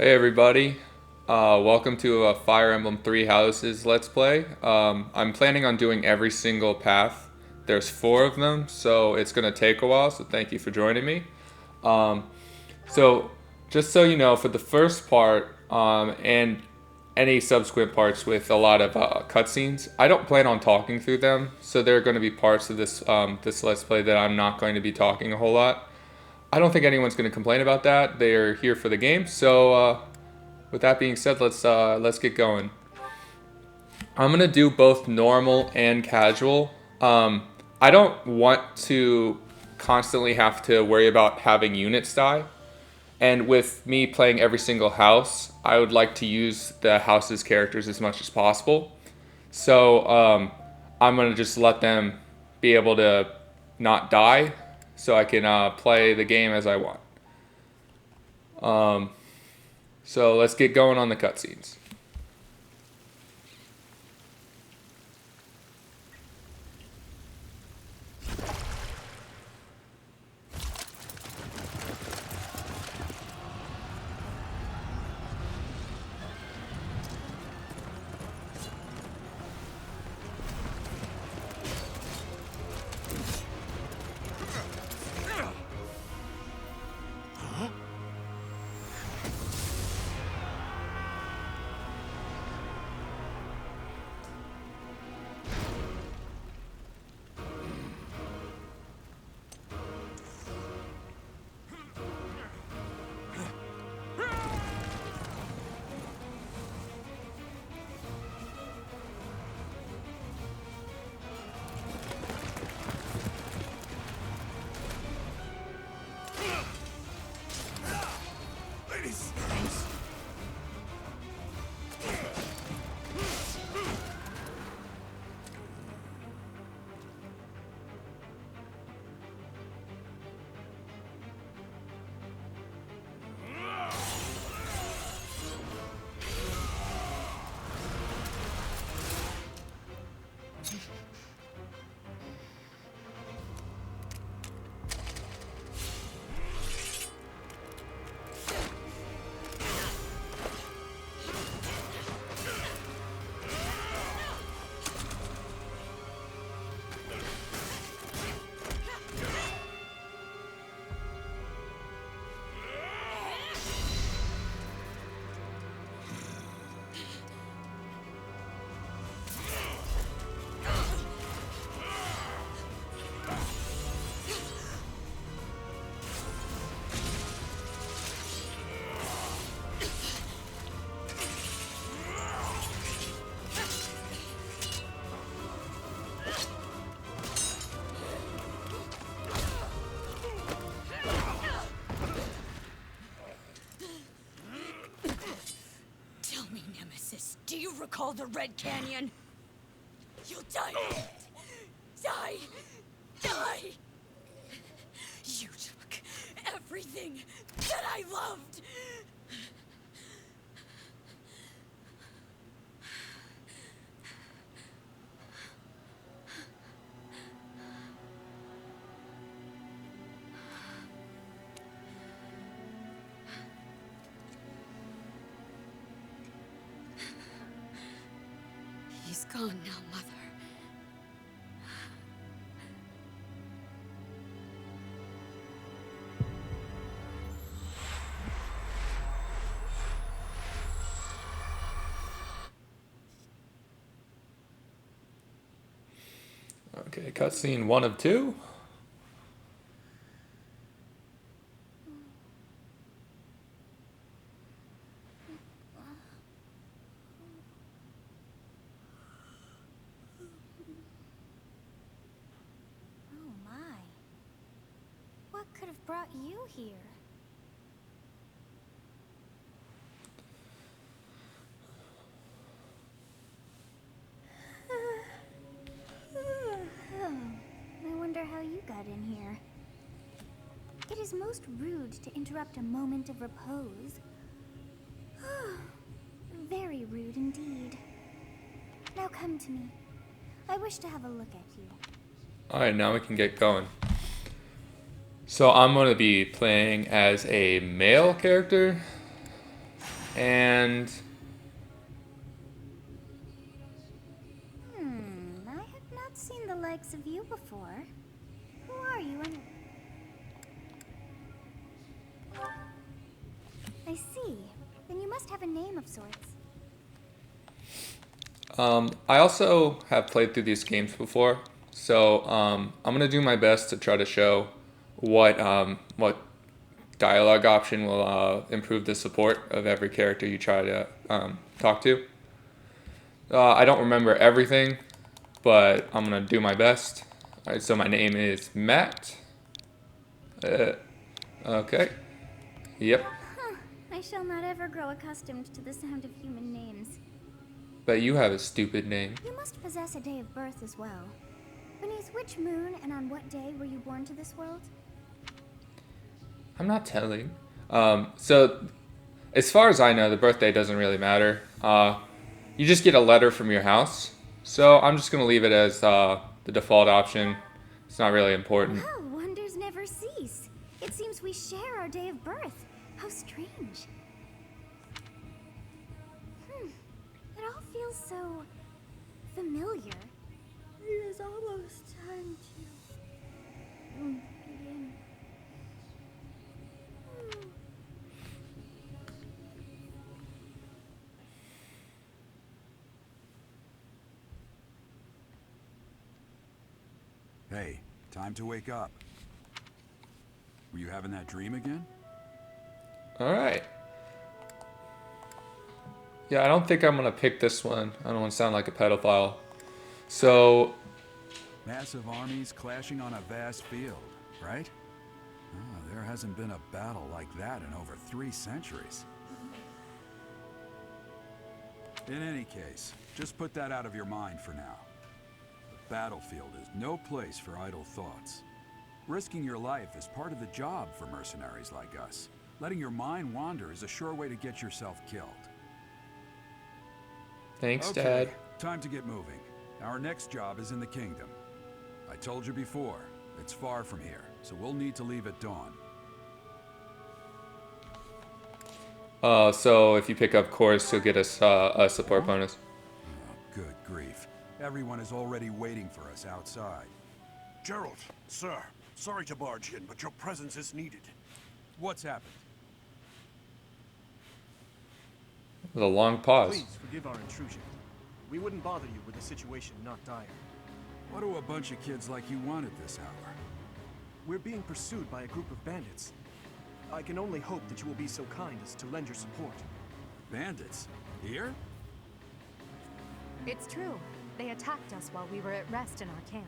Hey everybody, welcome to a Fire Emblem Three Houses Let's Play. I'm planning on doing every single path. There's four of them, so it's going to take a while, so thank you for joining me. Um, so, just so you know, for the first part, and any subsequent parts with a lot of cutscenes, I don't plan on talking through them, so there are going to be parts of this Let's Play that I'm not going to be talking a whole lot. I don't think anyone's going to complain about that. They're here for the game, so with that being said, let's get going. I'm gonna do both normal and casual. I don't want to constantly have to worry about having units die. And with me playing every single house, I would like to use the house's characters as much as possible. So I'm gonna just let them be able to not die, so I can play the game as I want. Um, so let's get going on the cutscenes. Tell me, Nemesis, do you recall the Red Canyon? You'll die in it. Die! Die! You took everything that I loved! He's gone now, Mother. Okay, cutscene one of two. Oh my. What could have brought you here? I wonder how you got in here. It is most rude to interrupt a moment of repose. Very rude indeed. Now come to me. I wish to have a look at you. Alright, now we can get going. So I'm going to be playing as a male character. And I have not seen the likes of you before. Who are you and... I see. Then you must have a name of sorts. I also have played through these games before, so I'm gonna do my best to try to show what dialogue option will improve the support of every character you try to talk to. I don't remember everything, but I'm gonna do my best. All right, so my name is Matt. Okay. Yep. I shall not ever grow accustomed to the sound of human names. But you have a stupid name. You must possess a day of birth as well. Beneath which moon and on what day were you born to this world? I'm not telling. So, as far as I know, the birthday doesn't really matter. You just get a letter from your house. So I'm just gonna leave it as the default option. It's not really important. Well, wonders never cease. It seems we share our day of birth. How strange. It all feels so familiar. It is almost time to begin. Hey, time to wake up. Were you having that dream again? All right. Yeah, I don't think I'm gonna pick this one. I don't want to sound like a pedophile. So, Massive armies clashing on a vast field, right? Oh, there hasn't been a battle like that in over 3 centuries. In any case, just put that out of your mind for now. The battlefield is no place for idle thoughts. Risking your life is part of the job for mercenaries like us. Letting your mind wander is a sure way to get yourself killed. thanks, Okay, Dad. time to get moving. Our next job is in the kingdom. I told you before, it's far from here, so we'll need to leave at dawn. So if you pick up Chorus, you'll get a support bonus. Oh, good grief. Everyone is already waiting for us outside. Gerald, sir, sorry to barge in, but your presence is needed. What's happened? With a long pause. Please forgive our intrusion. We wouldn't bother you with a situation not dire. What do a bunch of kids like you want at this hour? We're being pursued by a group of bandits. I can only hope that you will be so kind as to lend your support. Bandits? Here? It's true. They attacked us while we were at rest in our camp.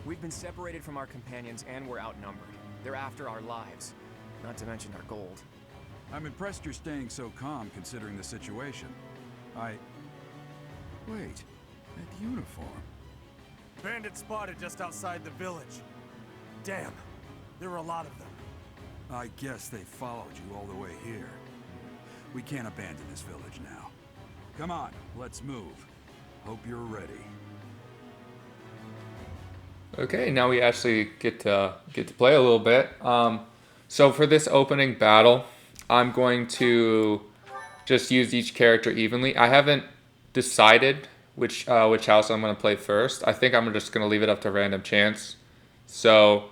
We've been separated from our companions and we're outnumbered. They're after our lives, not to mention our gold. I'm impressed you're staying so calm considering the situation. Wait, that uniform. Bandits spotted just outside the village. Damn, there were a lot of them. I guess they followed you all the way here. We can't abandon this village now. Come on, let's move. Hope you're ready. Okay, now we actually get to play a little bit. So for this opening battle, I'm going to just use each character evenly. I haven't decided which house I'm going to play first. I think I'm just going to leave it up to random chance. So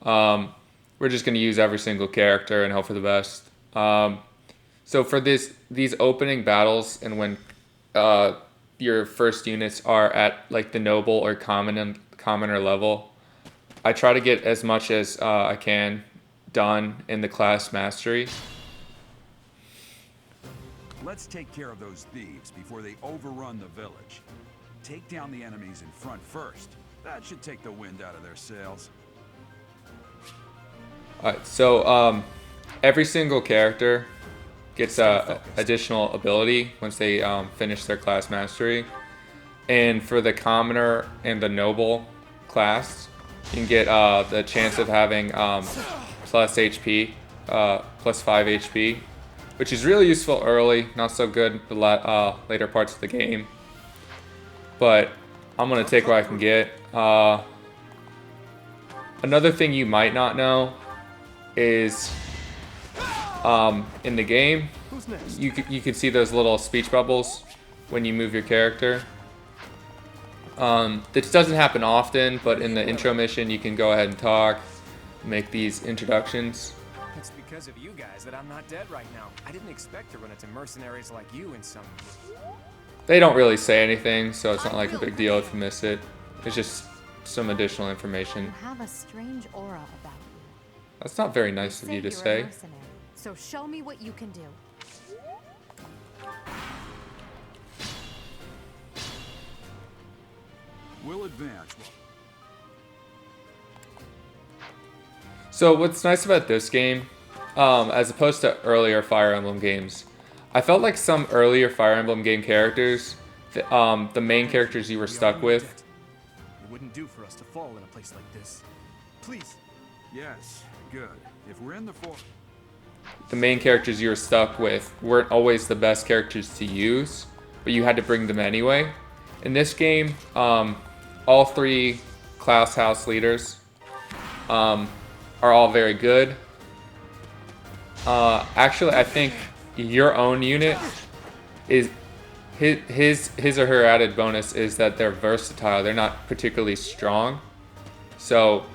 we're just going to use every single character and hope for the best. So for these opening battles, and when your first units are at like the noble or commoner level, I try to get as much as I can done in the class mastery. Let's take care of those thieves before they overrun the village. Take down the enemies in front first. That should take the wind out of their sails. Alright, so every single character gets additional ability once they finish their class mastery. And for the commoner and the noble class, you can get the chance of having plus HP, plus 5 HP, which is really useful early, not so good the later parts of the game. But I'm going to take what I can get. Another thing you might not know is in the game, Who's next? You can see those little speech bubbles when you move your character. This doesn't happen often, but in the intro mission, you can go ahead and talk, make these introductions. It's because of you guys that I'm not dead right now. I didn't expect to run into mercenaries like you in some... They don't really say anything, so it's not like a big deal if you miss it. It's just some additional information. You have a strange aura about you. That's not very nice of you to you're a say. mercenary, so show me what you can do. We'll advance. So what's nice about this game, as opposed to earlier Fire Emblem games, I felt like some earlier Fire Emblem game characters, the main characters you were stuck with. It wouldn't do for us to fall in a place like this. Please. Yes, good. If we're in the fort... The main characters you were stuck with weren't always the best characters to use, but you had to bring them anyway. In this game, all three class house leaders are all very good. Actually, I think your own unit is his or her added bonus is that they're versatile. They're not particularly strong. So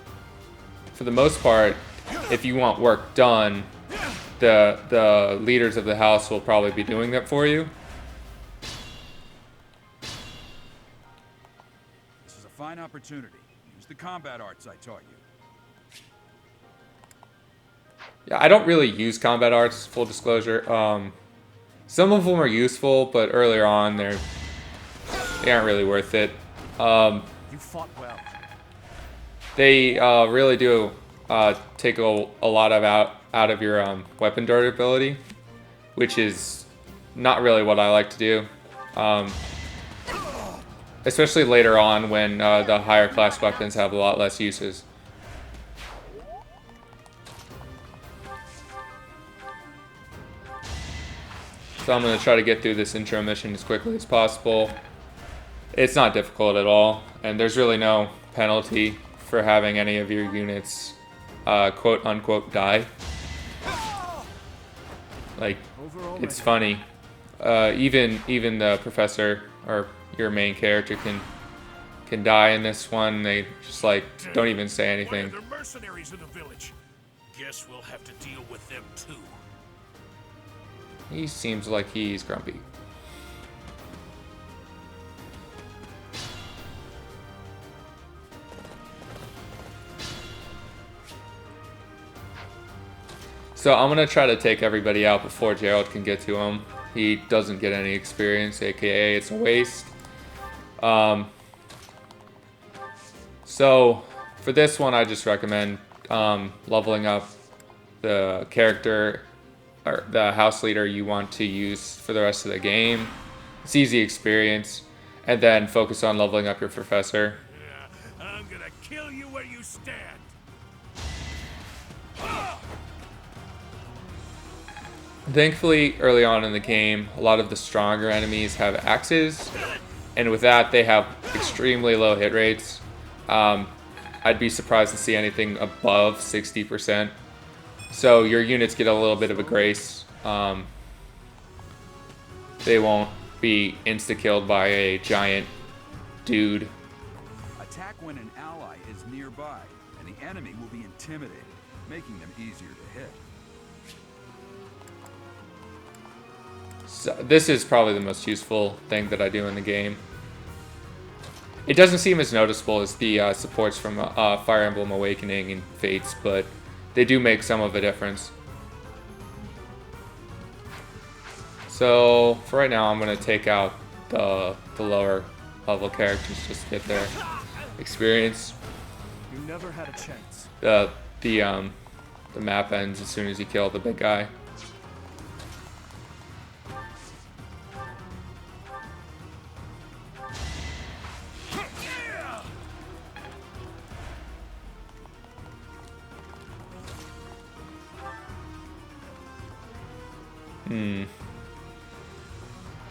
for the most part, if you want work done, the leaders of the house will probably be doing that for you. This is a fine opportunity. Use the combat arts I taught you. Yeah, I don't really use combat arts, full disclosure. Some of them are useful, but earlier on they aren't really worth it. You fought well. They really do take a lot out of your weapon durability, which is not really what I like to do. Especially later on when the higher class weapons have a lot less uses. So I'm going to try to get through this intro mission as quickly as possible. It's not difficult at all, and there's really no penalty for having any of your units quote unquote die. Like, it's funny. Even the professor or your main character can die in this one. They just like don't even say anything. They're mercenaries in the village. Guess we'll have to deal with them too. He seems like he's grumpy. So I'm gonna try to take everybody out before Gerald can get to him. He doesn't get any experience, aka it's a waste. So for this one, I just recommend leveling up the character or the house leader you want to use for the rest of the game. It's easy experience, and then focus on leveling up your professor. Yeah, I'm gonna kill you where you stand. Thankfully, early on in the game, a lot of the stronger enemies have axes, and with that, they have extremely low hit rates. I'd be surprised to see anything above 60%. So your units get a little bit of a grace. They won't be insta-killed by a giant dude. Attack when an ally is nearby, and the enemy will be intimidated, making them easier to hit. So this is probably the most useful thing that I do in the game. It doesn't seem as noticeable as the supports from Fire Emblem Awakening and Fates, but they do make some of a difference. So for right now, I'm gonna take out the lower level characters just to get their experience. You never had a chance. The map ends as soon as you kill the big guy.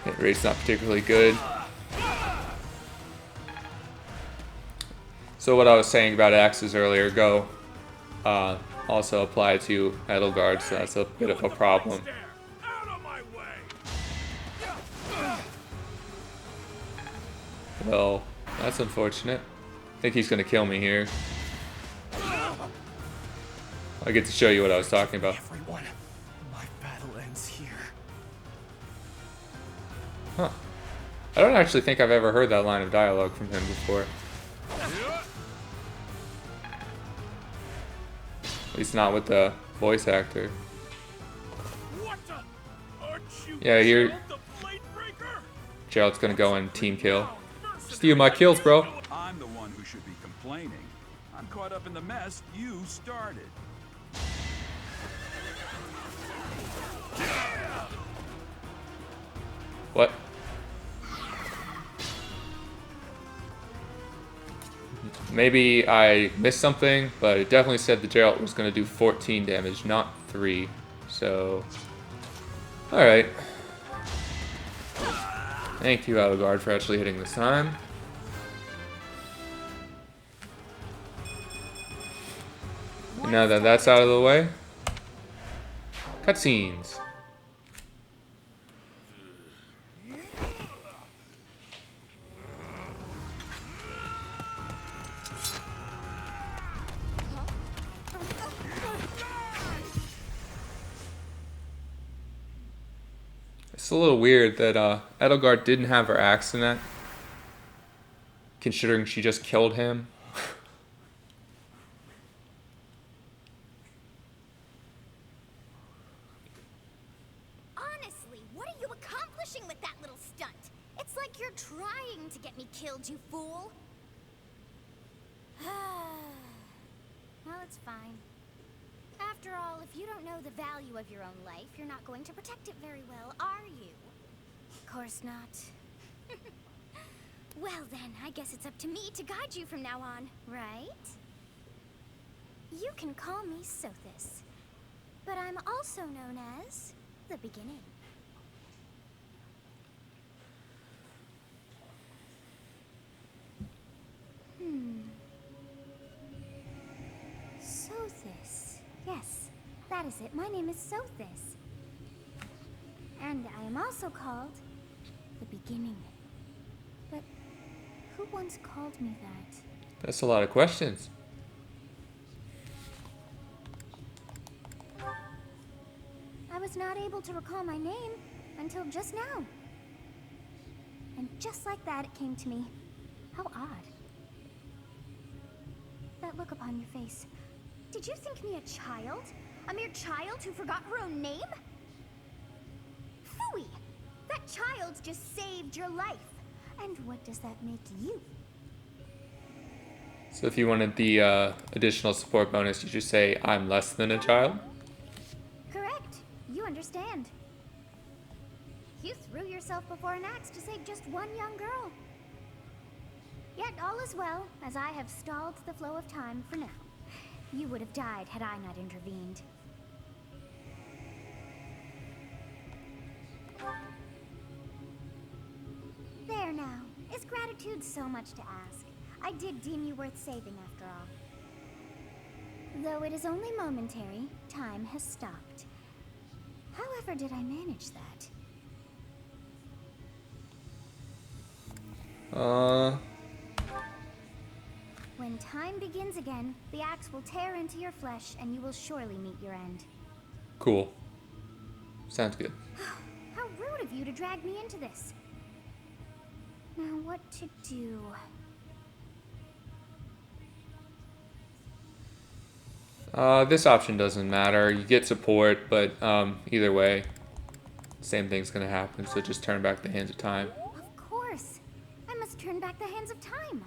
Hit rate's not particularly good. So what I was saying about axes earlier go also apply to Edelgard, so that's a bit of a problem. Out of my Well, that's unfortunate. I think he's gonna kill me here. I get to show you what I was talking about. Everyone, my battle ends here. Huh. I don't actually think I've ever heard that line of dialogue from him before. At least not with the voice actor. What the? Aren't you Yeah, you're... Gerald the Bladebreaker? Gerald's gonna go and team kill. Steal my kills, bro. I'm the one who should be complaining. I'm caught up in the mess you started. What? Maybe I missed something, but it definitely said the Gerald was going to do 14 damage, not 3. So, alright. Thank you, Edelgard, for actually hitting this time. And now that that's out of the way, cutscenes. It's a little weird that Edelgard didn't have her axe in that, considering she just killed him. Honestly, what are you accomplishing with that little stunt? It's like you're trying to get me killed, you fool. Well, it's fine. After all, if you don't know the value of your own life, you're not going to protect it very well, are you? Of course not. Well then, I guess it's up to me to guide you from now on, right? You can call me Sothis, but I'm also known as the Beginning. Sothis. Yes, that is it. My name is Sothis. And I am also called the Beginning. But who once called me that? That's a lot of questions. I was not able to recall my name until just now. And just like that, it came to me. How odd. That look upon your face. Did you think me a child? A mere child who forgot her own name? Phooey! That child just saved your life. And what does that make you? So if you wanted the additional support bonus, you just say, I'm less than a child? Correct. You understand. You threw yourself before an axe to save just one young girl. Yet all is well, as I have stalled the flow of time for now. You would have died had I not intervened. There now. Is gratitude so much to ask? I did deem you worth saving after all. Though it is only momentary, time has stopped. However did I manage that? When time begins again, the axe will tear into your flesh and you will surely meet your end. Cool. Sounds good. How rude of you to drag me into this. Now what to do? This option doesn't matter. You get support, but either way, same thing's gonna happen, so just turn back the hands of time. Of course. I must turn back the hands of time.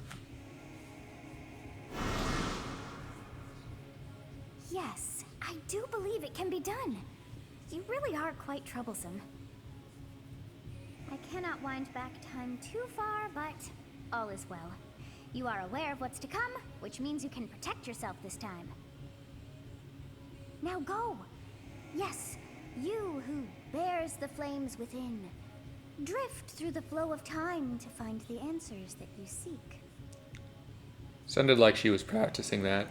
Yes, I do believe it can be done. You really are quite troublesome. I cannot wind back time too far, but all is well. You are aware of what's to come, which means you can protect yourself this time. Now go! Yes, you who bears the flames within. Drift through the flow of time to find the answers that you seek. Sounded like she was practicing that.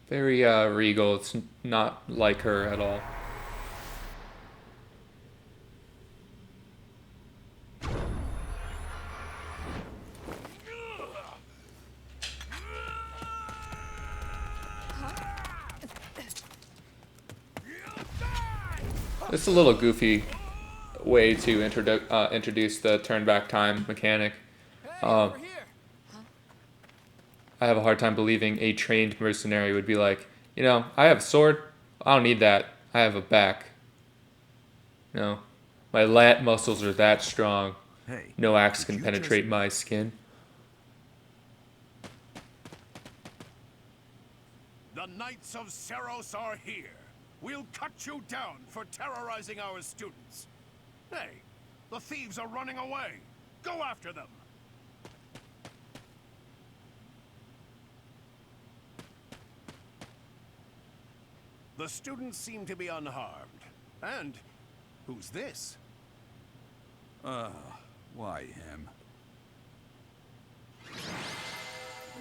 Very regal. It's not like her at all. It's a little goofy way to introduce the turn back time mechanic. Um, I have a hard time believing a trained mercenary would be like, you know, I have a sword. I don't need that. I have a back. You know, my lat muscles are that strong. Hey, No axe did can you penetrate my skin. The Knights of Seros are here. We'll cut you down for terrorizing our students. Hey, the thieves are running away. Go after them. The students seem to be unharmed. And who's this? Why him?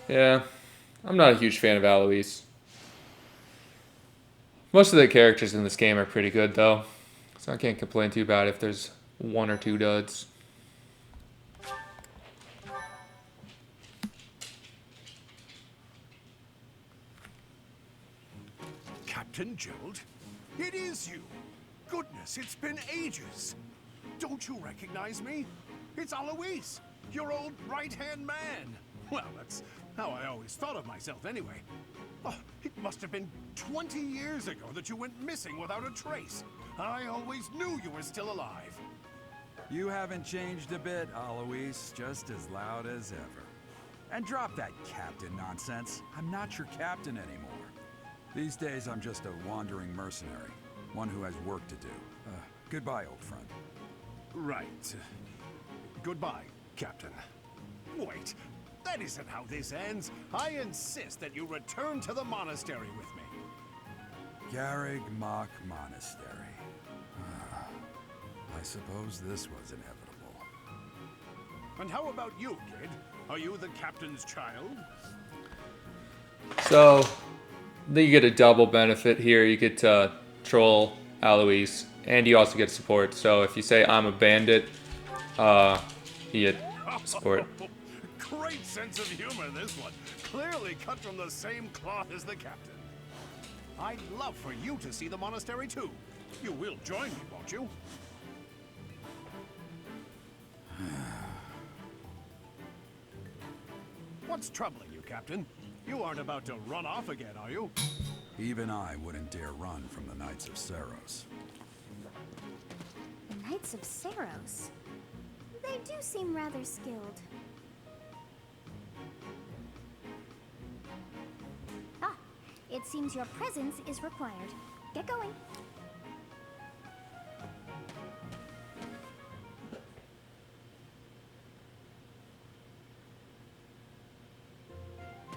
Yeah, I'm not a huge fan of Alois. Most of the characters in this game are pretty good, though, so I can't complain too bad if there's one or two duds. Captain Gerald? It is you! Goodness, it's been ages! Don't you recognize me? It's Alois, your old right-hand man! Well, that's how I always thought of myself anyway. Oh, it must have been 20 years ago that you went missing without a trace. I always knew you were still alive. You haven't changed a bit, Alois. Just as loud as ever. And drop that captain nonsense. I'm not your captain anymore. These days, I'm just a wandering mercenary. One who has work to do. Goodbye, old friend. Right. Goodbye, Captain. Wait, that isn't how this ends. I insist that you return to the monastery with me. Garreg Mach Monastery. I suppose this was inevitable. And how about you, kid? Are you the captain's child? So, you get a double benefit here. You get to troll Alois, and you also get support. So if you say I'm a bandit, you get support. Great sense of humor, this one. Clearly cut from the same cloth as the captain. I'd love for you to see the monastery too. You will join me, won't you? What's troubling you, Captain? You aren't about to run off again, are you? Even I wouldn't dare run from the Knights of Seros. The Knights of Seros? They do seem rather skilled. Ah, it seems your presence is required. Get going.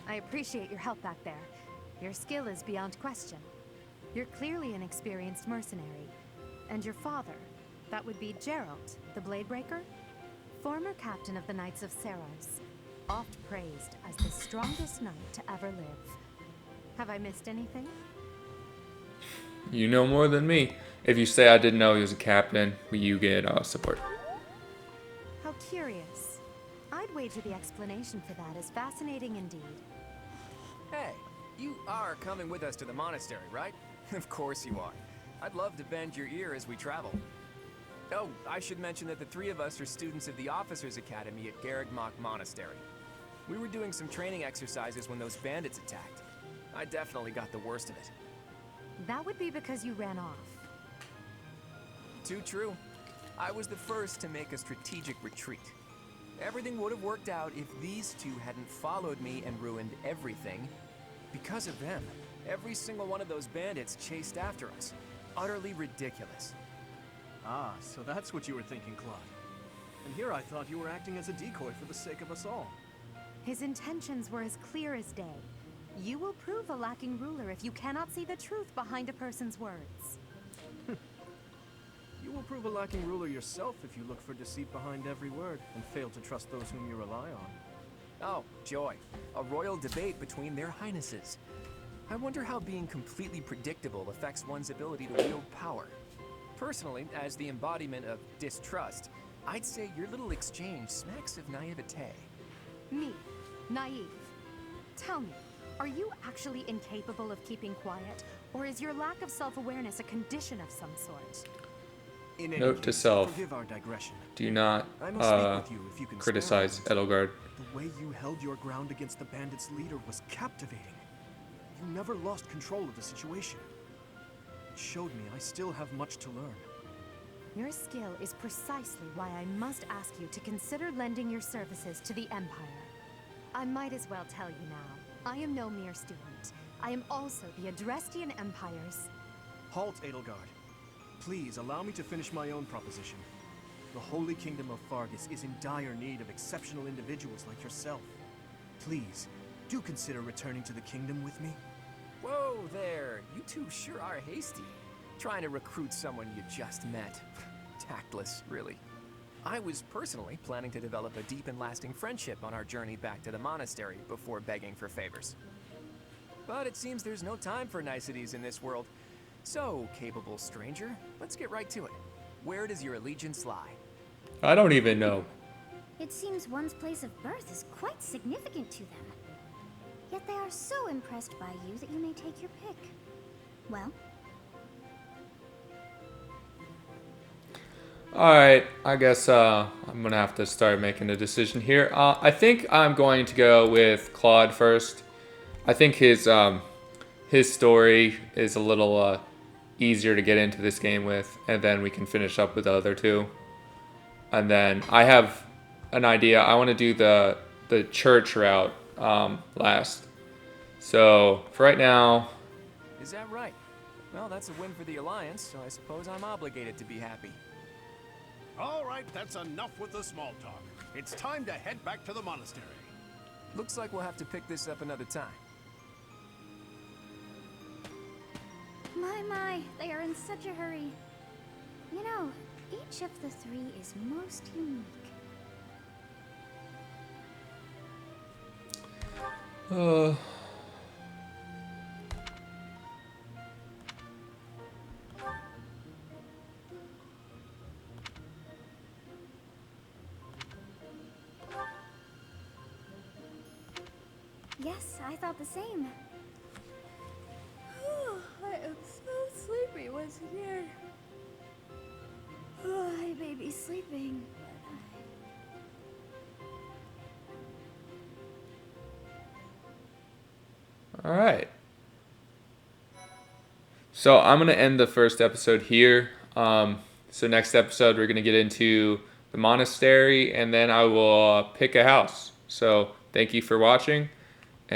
I appreciate your help back there. Your skill is beyond question. You're clearly an experienced mercenary. And your father, that would be Gerald, the Bladebreaker? Former captain of the Knights of Seros. Oft praised as the strongest knight to ever live. Have I missed anything? You know more than me. If you say I didn't know he was a captain, you get support. How curious. I'd wager the explanation for that is fascinating indeed. Hey, you are coming with us to the monastery, right? Of course you are. I'd love to bend your ear as we travel. Oh, I should mention that the three of us are students of the Officers Academy at Garreg Mach Monastery. We were doing some training exercises when those bandits attacked. I definitely got the worst of it. That would be because you ran off. Too true. I was the first to make a strategic retreat. Everything would have worked out if these two hadn't followed me and ruined everything. Because of them, every single one of those bandits chased after us. Utterly ridiculous. Ah, so that's what you were thinking, Claude. And here I thought you were acting as a decoy for the sake of us all. His intentions were as clear as day. You will prove a lacking ruler if you cannot see the truth behind a person's words. You will prove a lacking ruler yourself if you look for deceit behind every word and fail to trust those whom you rely on. Oh, joy. A royal debate between their highnesses. I wonder how being completely predictable affects one's ability to wield power. Personally, as the embodiment of distrust, I'd say your little exchange smacks of naivete. Me, naive. Tell me, are you actually incapable of keeping quiet? Or is your lack of self-awareness a condition of some sort? In any Note to case, self. forgive our digression. Do not I must speak with you if you can spare a criticize moment. Edelgard. The way you held your ground against the bandits' leader was captivating. You never lost control of the situation. It showed me I still have much to learn. Your skill is precisely why I must ask you to consider lending your services to the Empire. I might as well tell you now, I am no mere student. I am also the Adrestian Empire's... Halt, Edelgard. Please allow me to finish my own proposition. The Holy Kingdom of Fargus is in dire need of exceptional individuals like yourself. Please, do consider returning to the kingdom with me. Whoa there, you two sure are hasty. Trying to recruit someone you just met. Tactless, really. I was personally planning to develop a deep and lasting friendship on our journey back to the monastery before begging for favors. But it seems there's no time for niceties in this world. So, capable stranger, let's get right to it. Where does your allegiance lie? I don't even know. It seems one's place of birth is quite significant to them. Yet they are so impressed by you that you may take your pick. Well? Alright, I guess I'm gonna have to start making a decision here. I think I'm going to go with Claude first. I think his story is a little easier to get into this game with, and then we can finish up with the other two. And then I have an idea. I want to do the church route last. So for right now, Is that right? Well, that's a win for the Alliance, so I suppose I'm obligated to be happy. All right, that's enough with the small talk. It's time to head back to the monastery. Looks like we'll have to pick this up another time. My, they are in such a hurry. You know, each of the three is most unique. Yes, I thought the same. I am so sleepy once again. I may be sleeping, but alright. So I'm going to end the first episode here. So next episode we're going to get into the monastery, and then I will pick a house. So thank you for watching.